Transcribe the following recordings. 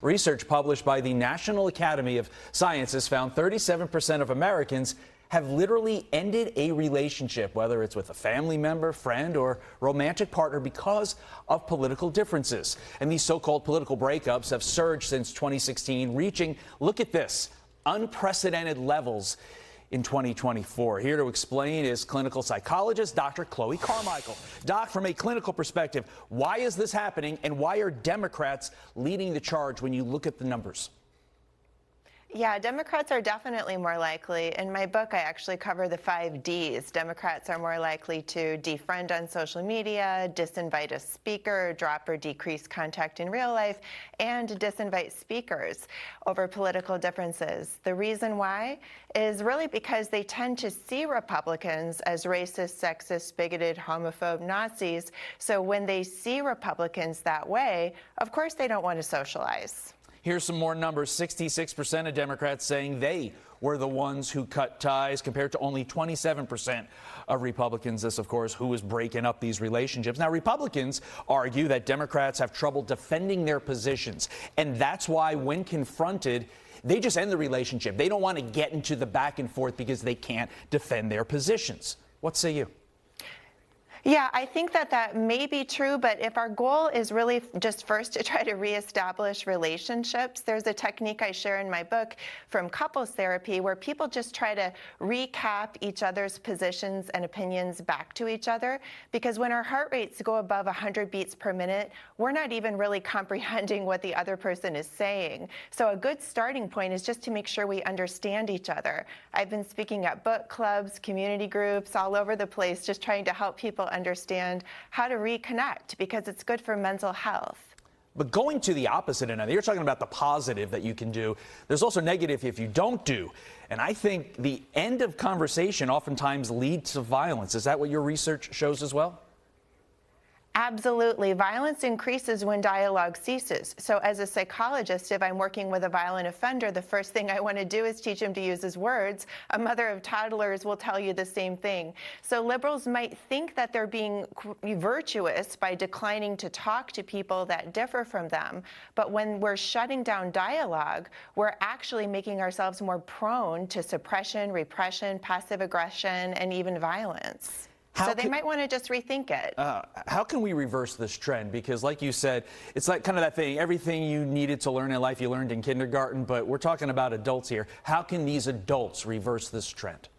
Research published by the National Academy of Sciences found 37% of Americans have literally ended a relationship, whether it's with a family member, friend, or romantic partner, because of political differences. And these so-called political breakups have surged since 2016, reaching, look at this, unprecedented levels in 2024. Here to explain is clinical psychologist Dr. Chloe Carmichael. Doc, from a clinical perspective, why is this happening, and why are Democrats leading the charge when you look at the numbers? Yeah, Democrats are definitely more likely. In my book, I actually cover the 5 Ds. Democrats are more likely to defriend on social media, disinvite a speaker, drop or decrease contact in real life, and disinvite speakers over political differences. The reason why is really because they tend to see Republicans as racist, sexist, bigoted, homophobe, Nazis. So when they see Republicans that way, of course they don't want to socialize. Here's some more numbers. 66% of Democrats saying they were the ones who cut ties, compared to only 27% of Republicans. This, of course, who is breaking up these relationships. Now, Republicans argue that Democrats have trouble defending their positions, and that's why, when confronted, they just end the relationship. They don't want to get into the back and forth because they can't defend their positions. What say you? Yeah, I think that may be true, but if our goal is really just first to try to reestablish relationships, there's a technique I share in my book from couples therapy where people just try to recap each other's positions and opinions back to each other, because when our heart rates go above 100 beats per minute, we're not even really comprehending what the other person is saying. So a good starting point is just to make sure we understand each other. I've been speaking at book clubs, community groups, all over the place, just trying to help people understand how to reconnect, because it's good for mental health. But going to the opposite end, you're talking about the positive that you can do. There's also negative if you don't do. And I think the end of conversation oftentimes leads to violence. Is that what your research shows as well? Absolutely. Violence increases when dialogue ceases. So as a psychologist, if I'm working with a violent offender, the first thing I want to do is teach him to use his words. A mother of toddlers will tell you the same thing. So liberals might think that they're being virtuous by declining to talk to people that differ from them. But when we're shutting down dialogue, we're actually making ourselves more prone to suppression, repression, passive aggression, and even violence. So they might want to just rethink it. How can we reverse this trend? Because like you said, it's like kind of that thing, everything you needed to learn in life you learned in kindergarten, but we're talking about adults here. How can these adults reverse this trend?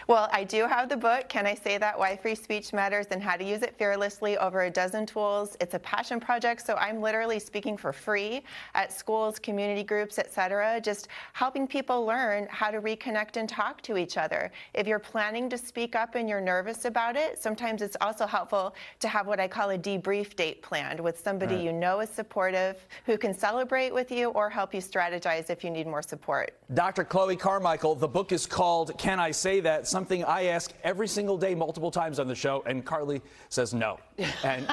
Well, I do have the book, Can I Say That? Why Free Speech Matters and How to Use It Fearlessly, over a dozen tools. It's a passion project, so I'm literally speaking for free at schools, community groups, etc., just helping people learn how to reconnect and talk to each other. If you're planning to speak up and you're nervous about it, sometimes it's also helpful to have what I call a debrief date planned with somebody you know is supportive, who can celebrate with you or help you strategize if you need more support. Dr. Chloe Carmichael, the book is called Can I Say That? Something I ask every single day, multiple times on the show, and Carly says no. And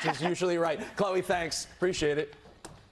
she's usually right. Chloe, thanks. Appreciate it.